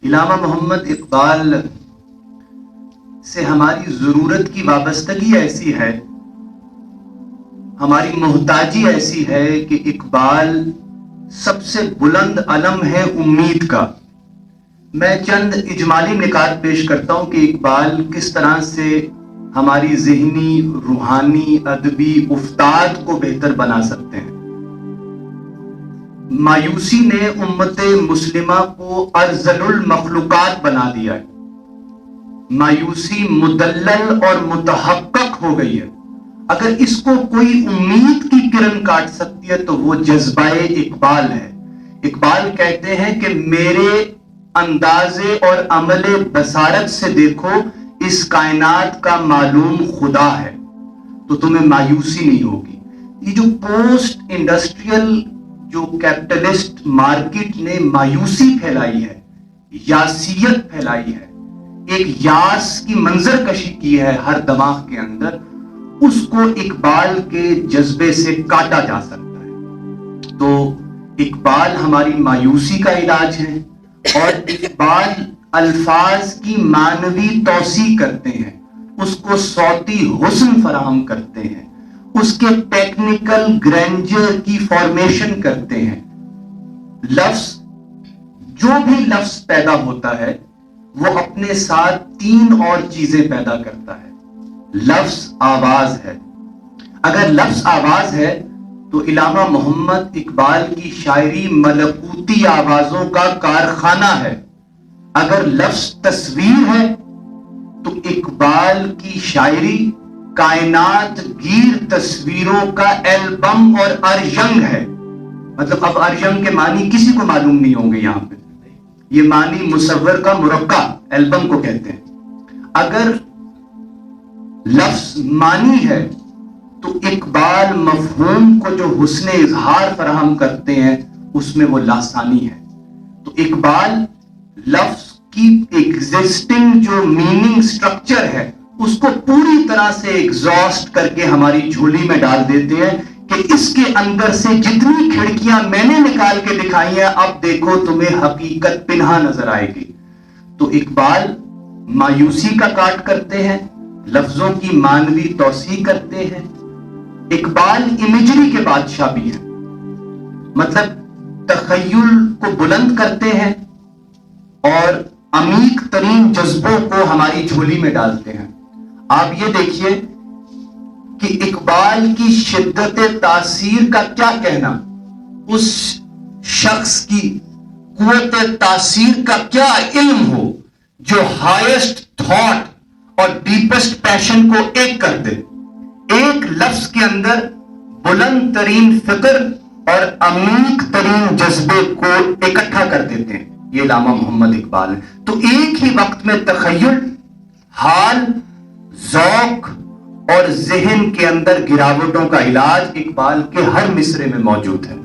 علامہ محمد اقبال سے ہماری ضرورت کی وابستگی ایسی ہے، ہماری محتاجی ایسی ہے کہ اقبال سب سے بلند علم ہے امید کا۔ میں چند اجمالی نکات پیش کرتا ہوں کہ اقبال کس طرح سے ہماری ذہنی، روحانی، ادبی افتاد کو بہتر بنا سکتے ہیں۔ مایوسی نے امت مسلمہ کو ارذل المخلوقات بنا دیا ہے۔ مایوسی مدلل اور متحقق ہو گئی ہے۔ اگر اس کو کوئی امید کی کرن کاٹ سکتی ہے تو وہ جذبہ اقبال ہے۔ اقبال کہتے ہیں کہ میرے انداز اور عمل بصارت سے دیکھو، اس کائنات کا معلوم خدا ہے، تو تمہیں مایوسی نہیں ہوگی۔ یہ جو پوسٹ انڈسٹریل جو کیپٹلسٹ مارکیٹ نے مایوسی پھیلائی ہے، یاسیت پھیلائی ہے، ایک یاس کی منظر کشی کی ہے ہر دماغ کے اندر، اس کو اقبال کے جذبے سے کاٹا جا سکتا ہے۔ تو اقبال ہماری مایوسی کا علاج ہے، اور اقبال الفاظ کی معنوی توسیع کرتے ہیں، اس کو صوتی حسن فراہم کرتے ہیں، اس کے ٹیکنیکل گرینجر کی فارمیشن کرتے ہیں۔ جو بھی لفظ پیدا ہوتا ہے وہ اپنے ساتھ تین اور چیزیں پیدا کرتا ہے۔ لفظ آواز ہے۔ اگر لفظ آواز ہے تو علامہ محمد اقبال کی شاعری ملکوتی آوازوں کا کارخانہ ہے۔ اگر لفظ تصویر ہے تو اقبال کی شاعری کائنات گیر تصویروں کا البم اور ارجنگ ہے۔ مطلب اب ارجنگ کے معنی کسی کو معلوم نہیں ہوں گے یہاں پہ، یہ معنی مصور کا مرقع البم کو کہتے ہیں۔ اگر لفظ معنی ہے تو اقبال مفہوم کو جو حسن اظہار فراہم کرتے ہیں اس میں وہ لاسانی ہے۔ تو اقبال لفظ کی ایگزسٹنگ جو میننگ سٹرکچر ہے اس کو پوری طرح سے ایگزاسٹ کر کے ہماری جھولی میں ڈال دیتے ہیں کہ اس کے اندر سے جتنی کھڑکیاں میں نے نکال کے دکھائی ہیں، اب دیکھو تمہیں حقیقت پنہا نظر آئے گی۔ تو اقبال مایوسی کا کاٹ کرتے ہیں، لفظوں کی معنوی توسیع کرتے ہیں۔ اقبال امیجری کے بادشاہ بھی ہیں، مطلب تخیل کو بلند کرتے ہیں اور عمیق ترین جذبوں کو ہماری جھولی میں ڈالتے ہیں۔ آپ یہ دیکھیے کہ اقبال کی شدت تاثیر کا کیا کہنا، اس شخص کی قوت تاثیر کا کیا علم ہو جو ہائیسٹ تھاٹ اور ڈیپسٹ پیشن کو ایک کر دے۔ ایک لفظ کے اندر بلند ترین فکر اور عمیق ترین جذبے کو اکٹھا کر دیتے ہیں، یہ علامہ محمد اقبال ہے۔ تو ایک ہی وقت میں تخیل، حال، ذوق اور ذہن کے اندر گراوٹوں کا علاج اقبال کے ہر مصرے میں موجود ہے۔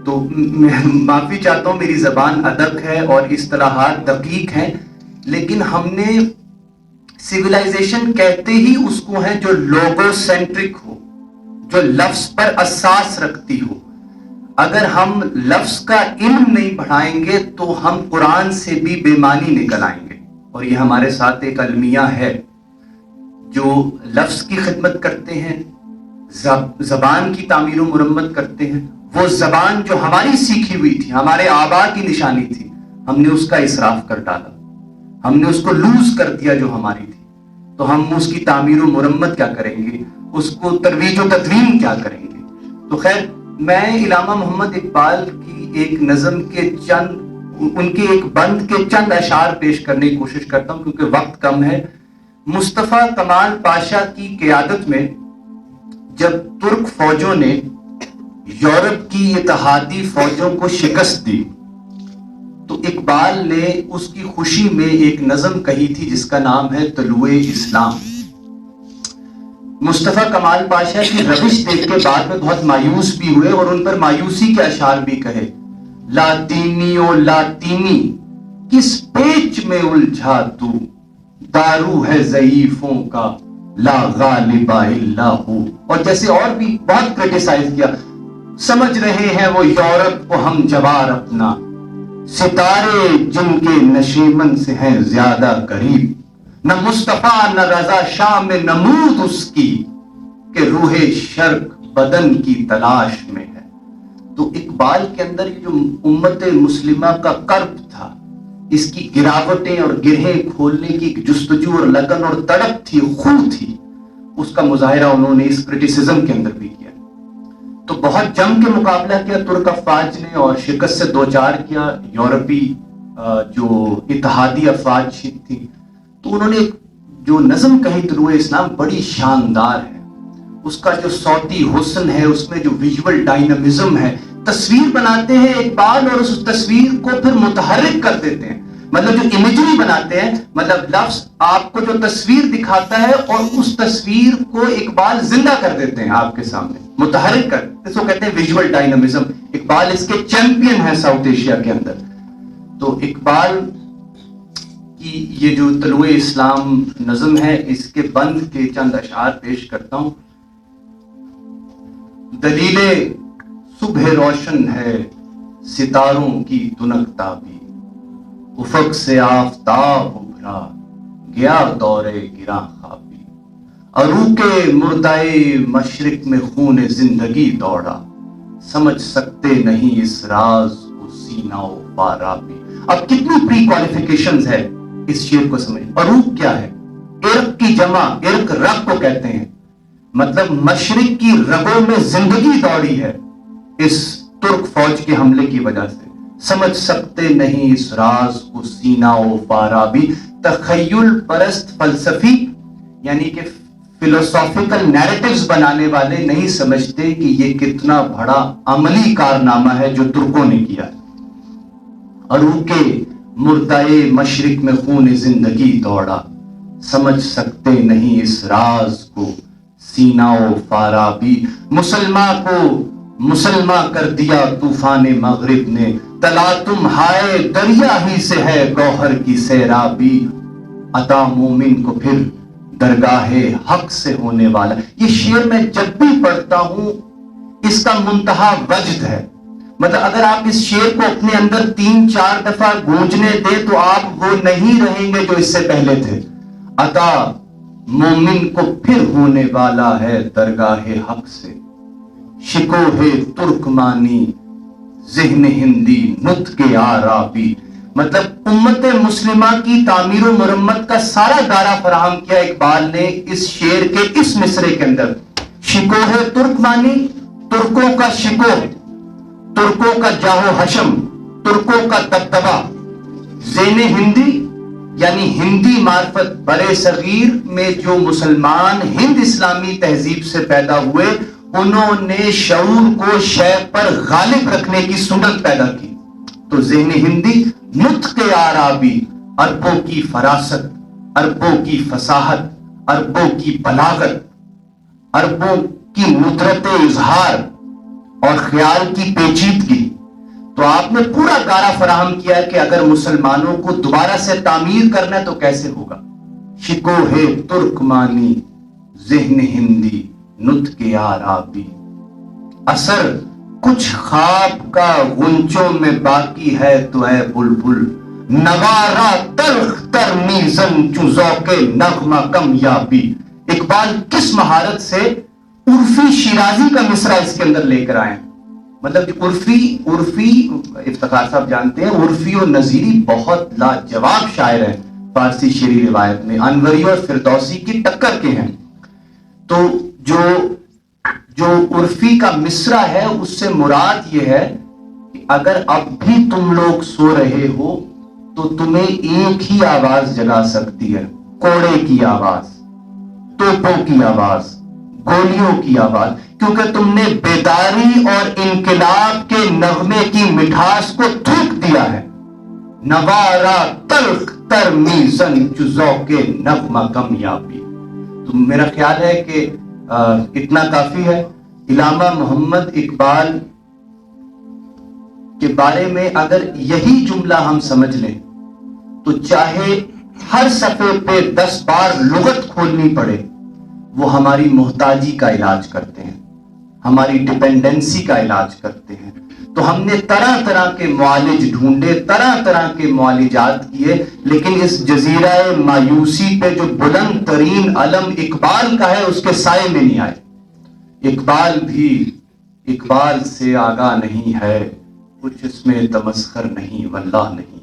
تو میں معافی چاہتا ہوں، میری زبان ادق ہے اور اصطلاحات دقیق ہیں، لیکن ہم نے سویلائزیشن کہتے ہی اس کو ہے جو لوگو سینٹرک ہو، جو لفظ پر اساس رکھتی ہو۔ اگر ہم لفظ کا علم نہیں بڑھائیں گے تو ہم قرآن سے بھی بے معنی نکل آئیں گے، اور یہ ہمارے ساتھ ایک المیہ ہے۔ جو لفظ کی خدمت کرتے ہیں، زبان کی تعمیر و مرمت کرتے ہیں، وہ زبان جو ہماری سیکھی ہوئی تھی، ہمارے آبا کی نشانی تھی، ہم نے اس کا اسراف کر ڈالا، ہم نے اس کو لوز کر دیا جو ہماری تھی۔ تو ہم اس کی تعمیر و مرمت کیا کریں گے، اس کو ترویج و تدوین کیا کریں گے؟ تو خیر، میں علامہ محمد اقبال کی ایک نظم کے ان کے ایک بند کے چند اشعار پیش کرنے کی کوشش کرتا ہوں کیونکہ وقت کم ہے۔ مصطفیٰ کمال پاشا کی قیادت میں جب ترک فوجوں نے یورپ کی اتحادی فوجوں کو شکست دی تو اقبال نے اس کی خوشی میں ایک نظم کہی تھی جس کا نام ہے طلوع اسلام۔ مصطفیٰ کمال پاشا کی روش دیکھ کے بعد میں بہت مایوس بھی ہوئے اور ان پر مایوسی کے اشعار بھی کہے۔ لاطینی او لاطینی کس پیچ میں الجھا تو، دارو ہے ضعیفوں کا لا غالب الا ہو۔ اور جیسے اور بھی بہت کرٹیسائز کیا، سمجھ رہے ہیں وہ یورپ کو ہم جوار اپنا، ستارے جن کے نشیمن سے ہیں زیادہ قریب، نہ مصطفیٰ نہ رضا شام نمود اس کی، کہ روح شرق بدن کی تلاش میں ہے۔ تو اقبال کے اندر جو امت مسلمہ کا کرب تھا، اس کی گراوٹیں اور گرہیں کھولنے کی ایک جستجو اور لگن اور تڑپ تھی، خو تھی، اس کا مظاہرہ انہوں نے اس کرٹیسزم کے اندر بھی کیا۔ تو بہت جم کے مقابلہ کیا ترک افواج نے اور شکست سے دوچار کیا یورپی جو اتحادی افواج تھی۔ تو انہوں نے جو نظم کہی طلوع اسلام بڑی شاندار ہے، اس کا جو صوتی حسن ہے، اس میں جو ویژول ڈائنامزم ہے، تصویر بناتے ہیں اقبال اور اس تصویر کو پھر متحرک کر دیتے ہیں، مطلب جو امیجری بناتے ہیں، مطلب لفظ آپ کو جو تصویر دکھاتا ہے اور اس تصویر کو اقبال زندہ کر دیتے ہیں آپ کے سامنے، متحرک کر، اس کو کہتے ہیں ویژول ڈائنامزم۔ اقبال اس کے چیمپئن ہیں ساؤتھ ایشیا کے اندر۔ تو اقبال کی یہ جو طلوع اسلام نظم ہے، اس کے بند کے چند اشعار پیش کرتا ہوں۔ دلیل صبح روشن ہے ستاروں کی دنکتا بھی، افق سے آفتاب ابھرا گیا دورے گراں خوابی، عروق مردائے مشرق میں خون زندگی دوڑا، سمجھ سکتے نہیں اس راز کو سینہ و پارا بھی۔ اب کتنی پری کوالیفیکیشنز ہے اس شعر کو سمجھ۔ عروق کیا ہے؟ عرق کی جمع، عرق رگ کو کہتے ہیں، مطلب مشرق کی رگوں میں زندگی دوڑی ہے اس ترک فوج کے حملے کی وجہ سے، سمجھ سکتے نہیں اس راز کو سینہ و پارا بھی۔ تخیل پرست فلسفی یعنی کہ فلسافیکل نیریٹیوز بنانے والے نہیں سمجھتے کہ یہ کتنا بڑا عملی کارنامہ ہے جو ترکوں نے کیا۔ عروق مردائے مشرق میں خون زندگی دوڑا، سمجھ سکتے نہیں اس راز کو سینہ و فارا بھی۔ مسلمان کو مسلمہ کر دیا طوفان مغرب نے، تلاطم ہائے دریا ہی سے ہے گوہر کی سیرابی، عطا مومن کو پھر درگاہ حق سے ہونے والا۔ یہ شعر میں جب بھی پڑھتا ہوں اس کا منتہا وجد ہے، مطلب اگر آپ اس شعر کو اپنے اندر 3-4 دفعہ گونجنے دیں تو آپ وہ نہیں رہیں گے جو اس سے پہلے تھے۔ عطا مومن کو پھر ہونے والا ہے درگاہ حق سے، شکوہ ترکمانی ذہن ہندی نطق عربی، مطلب امت مسلمہ کی تعمیر و مرمت کا سارا دارہ فراہم کیا اقبال نے اس شعر کے اس مصرے کے اندر۔ شکوہ ترکمانی، ترکوں کا شکوہ، ترکوں کا جاہ و حشم، ترکوں کا دبدبہ، ذہن ہندی یعنی ہندی معرفت، برے صغیر میں جو مسلمان ہند اسلامی تہذیب سے پیدا ہوئے انہوں نے شعور کو شے پر غالب رکھنے کی سنت پیدا کی۔ تو ذہن ہندی، نطق عربی، عربوں کی فراست، عربوں کی فصاحت، عربوں کی بلاغت، عربوں کی ندرت اظہار اور خیال کی پیچیدگی۔ تو آپ نے پورا دارہ فراہم کیا کہ اگر مسلمانوں کو دوبارہ سے تعمیر کرنا ہے تو کیسے ہوگا۔ شکوہ ترکمانی ذہن ہندی نطق عربی، اثر کچھ خواب کا غنچوں میں باقی ہے تو اے بلبل، نوارا تلخ تر میزن چو ذوق نغمہ کم یابی۔ اقبال کس مہارت سے عرفی شیرازی کا مصرع اس کے اندر لے کر آئے، مطلب عرفی افتخار صاحب جانتے ہیں عرفی و نظیری بہت لاجواب شاعر ہیں فارسی شعری روایت میں، انوری اور فردوسی کی ٹکر کے ہیں۔ تو جو عرفی کا مصرع ہے اس سے مراد یہ ہے کہ اگر اب بھی تم لوگ سو رہے ہو تو تمہیں ایک ہی آواز جگا سکتی ہے، کوڑے کی آواز، توپوں کی آواز، گولیوں کی آواز، کیونکہ تم نے بیداری اور انقلاب کے نغمے کی مٹھاس کو تھوک دیا ہے۔ نوارا تلخ تر میزن چو ذوق نغمہ کم یابی۔ تو میرا خیال ہے کہ اتنا کافی ہے۔ علامہ محمد اقبال کے بارے میں اگر یہی جملہ ہم سمجھ لیں تو چاہے ہر صفحے پہ 10 بار لغت کھولنی پڑے، وہ ہماری محتاجی کا علاج کرتے ہیں، ہماری ڈیپینڈنسی کا علاج کرتے ہیں۔ تو ہم نے طرح طرح کے معالج ڈھونڈے، طرح طرح کے معالجات کیے، لیکن اس جزیرہ مایوسی پہ جو بلند ترین علم اقبال کا ہے اس کے سائے میں نہیں آئے۔ اقبال بھی اقبال سے آگاہ نہیں ہے، کچھ اس میں تمسخر نہیں واللہ نہیں۔